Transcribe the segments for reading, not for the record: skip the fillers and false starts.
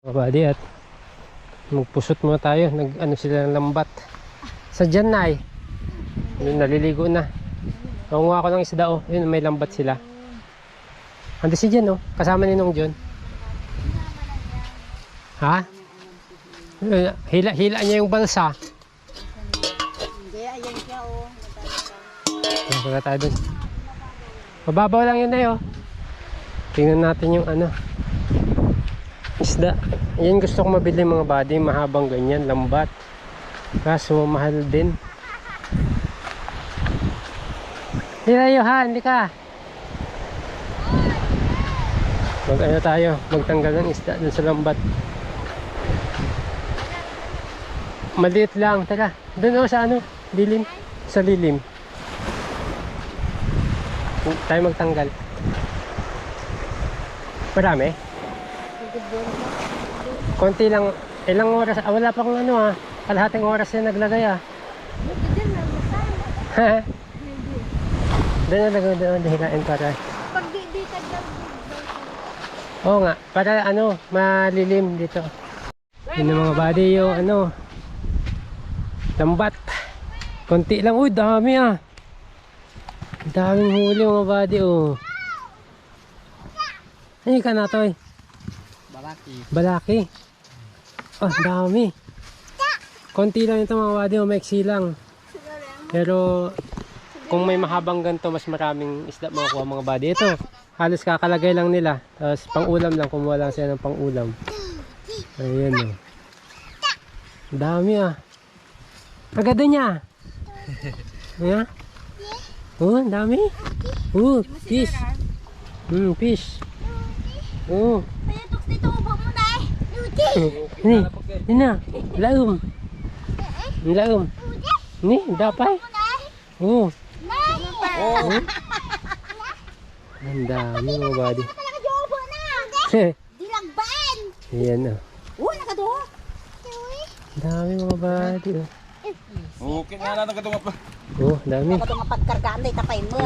Mga buddy, at magpusot muna tayo. Nag-ano sila ng lambat sa dyan na eh. Naliligo na. Nakunguha ko ng isda oh. Yun, may lambat sila. Andi si Jan oh. Kasama ni Nong John. Ha? Hila niya yung balsa. Hindi, ayan siya oh. Wala tayo dun. Mababaw lang yun na yun. Tingnan natin yung ano. Isda. Yan gusto kong mabili mga buddy. Mahabang ganyan. Lambat. Kaso mahal din. Hilayo ha. Hindi ka. Mag-ano tayo. Magtanggal ng isda dun sa lambat. Maliit lang. Tara. Dun o sa ano. Lilim. Sa lilim. Tayo magtanggal. Marami? Konti lang. Ilang oras? Wala pa kung ano ah. Kalahating oras na naglagay ah. Doon na lagay doon. Hilain para. Pag di tagdag. Oo nga. Para ano. Malilim dito. Yun ang mga buddy yung ano. Lambat. Konti lang. Uy dami ah. Daming huli mga buddy oh. Ano ka na to eh? Balaki. Balaki. Oh, dami. Konti lang ito mga buddy oh. Maiksi lang. Pero kung may mahabang ganito, mas maraming isda makukuha mga buddy. Ito, halos kakalagay lang nila. Tapos pang-ulam lang, kumuha lang sila ng pang-ulam. Ayan o. Dami ah. Agad niya. Ayan. Oh, dami. Oh, fish. Fish. Oh. Payatok dito, ubang mo na eh. Ni na. Laum. Laum. Ni, dapay. Oh. Oh. Ang dami mga buddy. Nakadyobo na. Dilagban. Ayan o. Nakaduho. Ang dami mga buddy oh. Okay nga na nagkadunga pa. Oh, dami. Nakaduho nga pagkargaan na itapay mo.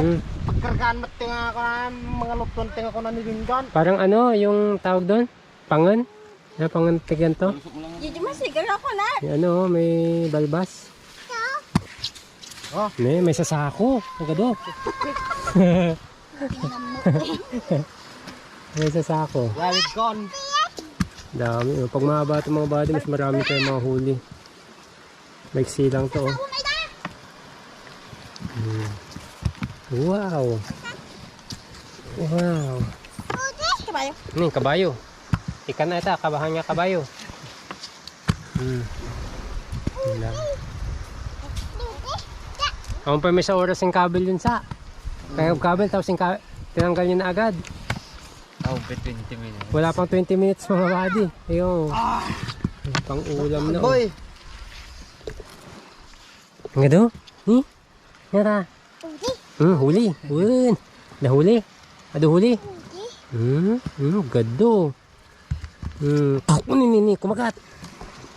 Pagkargaan mat tinga ko na mga lupon tinga ko na nilinggan. Parang ano, yung tawag doon? Pangan? Na pangan tigyan to? Dito masigal ako na. May ano, may balbas. Oh. May sasako. Agado. May sasako. Wild gone. Dami. Oh. Pag mahaba itong mga body, mas marami tayong mga huli. Maiksi lang to. Oh. Wow. Wow. Kabayo. Ano yung kabayo? Ikan na ito. Kabahan niya kabayo. Yun lang. Ako pa may sa oras yung kabel yun sa. Kaya kabel tapos yung tinanggal niya na agad. Oh, 20 minutes. Wala pang 20 minutes mga buddy. Ayun. Pang ulam na. Boy. Ang gado? Yara. Huli. Nahuli. Huli. Gado.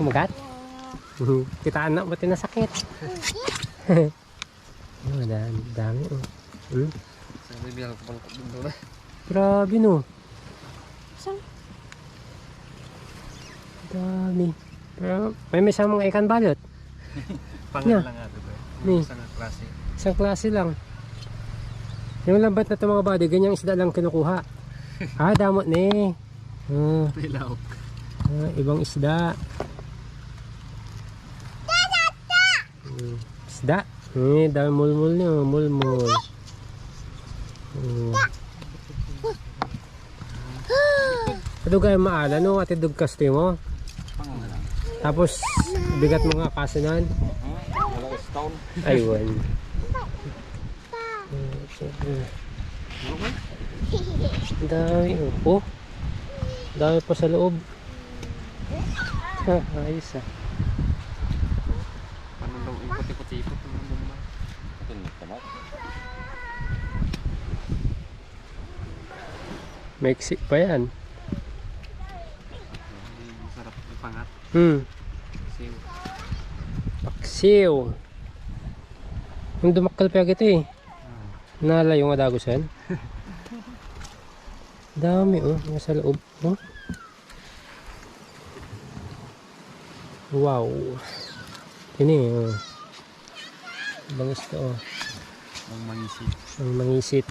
Kumagat. Kitaan na, ba't nasakit? Dami. Sabi bilang ko pala dito na. Grabe no. Saan? Dami. Pero may samang ikan balot. Pangal lang nga diba? Isang klase. Isang klase lang. Yung lambat na ito mga buddy, ganyang isda lang kinukuha. Damot ne. Pilaw. Ibang isda. Isda. Dami mulmul niyo. Mulmul. Padugay maala no? Ati dugkas mo. Pangal lang. Tapos bigat mo nga kasinan. Wala stone. Aywan. Dami oh. Dami pa sa loob. Ayos ah. Ano daw ikot-ikot-ikot ng bomba. Mexic pa yan. Sarap ipangat. Siw. Paksiw. Yung dumakal pa ito eh. Nalayo nga dagusan. Dami oh, nasa loob. Oh. Wow. Ini, oh. Bangus to, oh. Ang mangisip. Ang mangisit.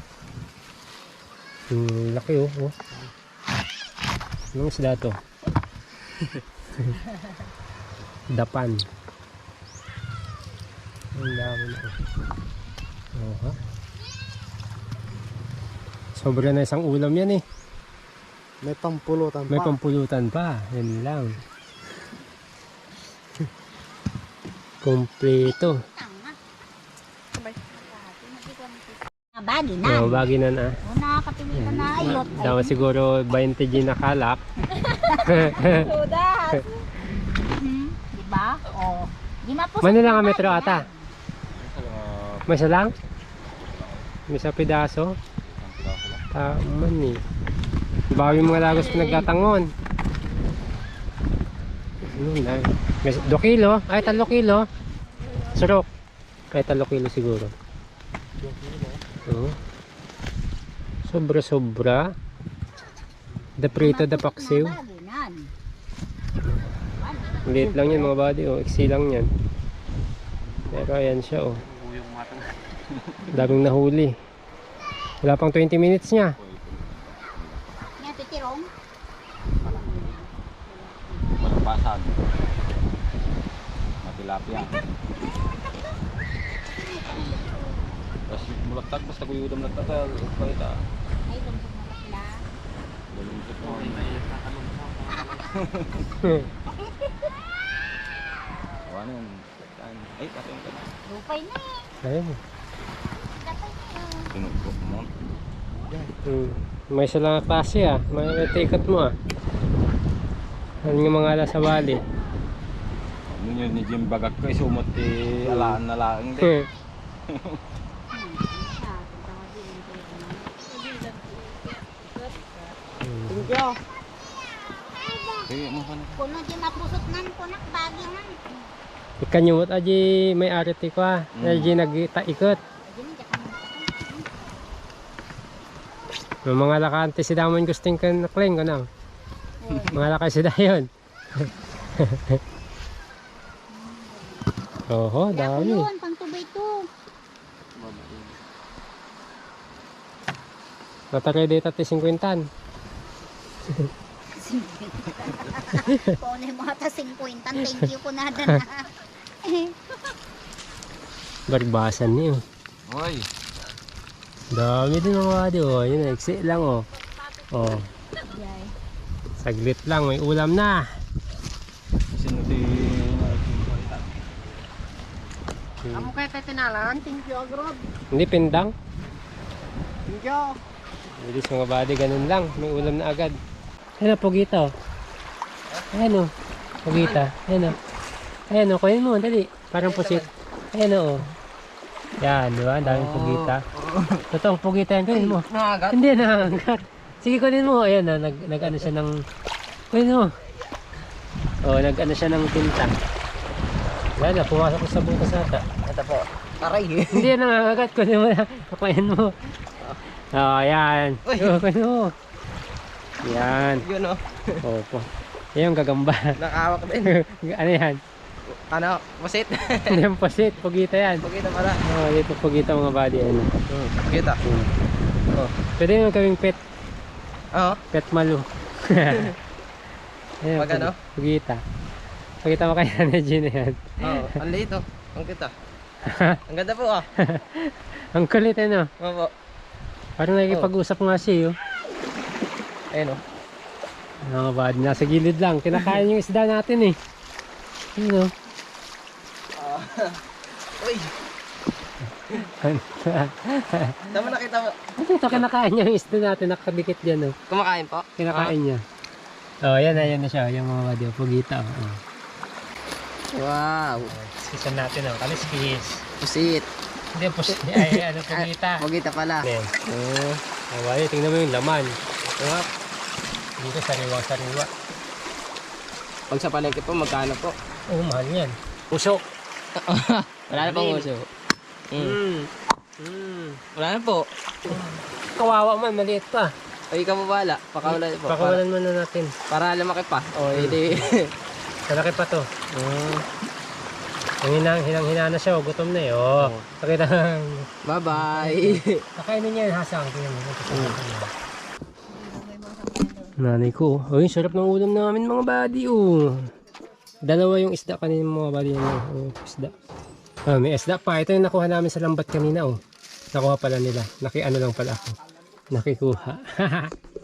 Laki, oh. Oh. Anong isda to? Dapan. Ang dami na, oh. Oh, ha? Sobra na isang ulam yan, eh. May pampulutan pa. May pampulutan pa. Yan lang. Kompleto. Bagi na. Oh, baginan, ah. O, nakakapili ka na. Ayot. Dawa siguro 20 G na kalak. Sudas. Diba? O. Di mapusok. Manila nga metro ata. May isa lang? May isa pedaso? Taman eh. Bawi mga lagos pinagtatangon. May 2 kilo? Ay, 3 kilo. Surok. Ay, 3 kilo siguro. Oh. Sobra-sobra. The prito, the paksiw. Liit lang yan mga buddy. Oh. Iksi lang yan. Pero ayan siya. Oh. Daming nahuli. Wala pang 20 minutes niya. Yan, titirong. Malapasan. Matilapia. Tapos mulatag, basta kuyudam na tagal. Paita. Ay, lumpog na sila. Lulungkot mo. Ano yan? Ay, patay ka na. Lupay na eh. Ayun. Datay na eh. Tinugkot mo. May isa lang ang klase ah. May tikat mo ah. Ano yung mga ala sa bali? Ano yun ni Jim Bagag ko, sumot alaan na lang. Thank you. Sige mo pa na. Kuno di mapusot nan, kunak bagi nan. Ikan yung mot aji may ariti ko ah. Aji nagtaikot. May mga lakante si damon gusting kan nakling ko na. Mga lakay si dayon. Oho, dami. Yun, pang tubay to. Natari dito at 50. Paunay mo ata 50. Thank you ko na na. Barbasan niyo. Hoy. Dami din mga wadi oh. Yun, iksi lang oh. Oh. Saglit lang, may ulam na. Sino di Kamu kayo tayo tinalan? Thank you, Agrod. Hindi pindang. Thank you. Bilis mga body, ganun lang. May ulam na agad. Ayan o, pugita o. Ayan o, pugita. Ayan o. Ayan o, kunin mo, dali. Parang pusit. Ayan o. Yan, di ba? Ang daming pugita. Totoong pugita yan, kunin mo. Nangagat? Hindi, nangagat. Sige, kunin mo. Ayan o, nag-ano siya ng... Kunin mo. O, nag-ano siya ng tinta. Yan na, pumasok ko sa bukas ata. Ito po. Aray. Hindi yan nangangagat. Kunin mo na. Kapayan mo. Oh, yan. Kunin mo. Yan. Yun o. Opo. Yan yung gagamba. Nakawak din. Ano yan? Ano? Masit? Hindi yung pasit. Pugita yan. Pagkita pala. Oh, dito pugita mga body. Ano. Pagkita. Oh. Pwede yung gawing pet. Oo. Pet malu. Ayan, Pag ano? Pugita. Pagkita mo kaya na Gina yan. Oo. Ang liit o. Ang kita. Ang ganda po ah. Ang kulit ano. Opo. Parang nagkipag-usap nga siya. Oh. Ayun o. Mga body. Nasa gilid lang. Kinakain yung isda natin eh. Ano? Uy. Tama nakita mo. Ito kinakain niya yung isda natin. Nakadikit dyan oh. Kumakain po? Kinakain niya. Oh, yan na siya. Yung mga body. Pugita oh. Wow. Sisan natin oh. Kaliskis. Pusit. Hindi, ay, ano, pugita. Pagkita pala. Ayan. Oo. Bali, tingnan mo yung laman. Dito, sariwa-sariwa. Pag sa palengke po, magkano po? Oh, mahal yan. Puso. Wala na pong uso. Wala na po. Kawawa man, maliit pa. Ay, ikaw mo bahala. Pakawalan po. Pakawalan mo na natin. Para lumaki pa. O, hindi. Malaki pa to. Ang hinang-hina na siya, gutom na eh. Oh. Pakita lang. Bye-bye. Kakainin niya yung hasang. Tingnan mo. Nanay ko. Oh, sarap ng ulam namin mga buddy. Oh. Dalawa yung isda kanina mga buddy. Isda. May isda pa. Ito yung nakuha namin sa lambat kanina. Oh. Nakuha pala nila. Nakiano lang pala ako. Nakikuha.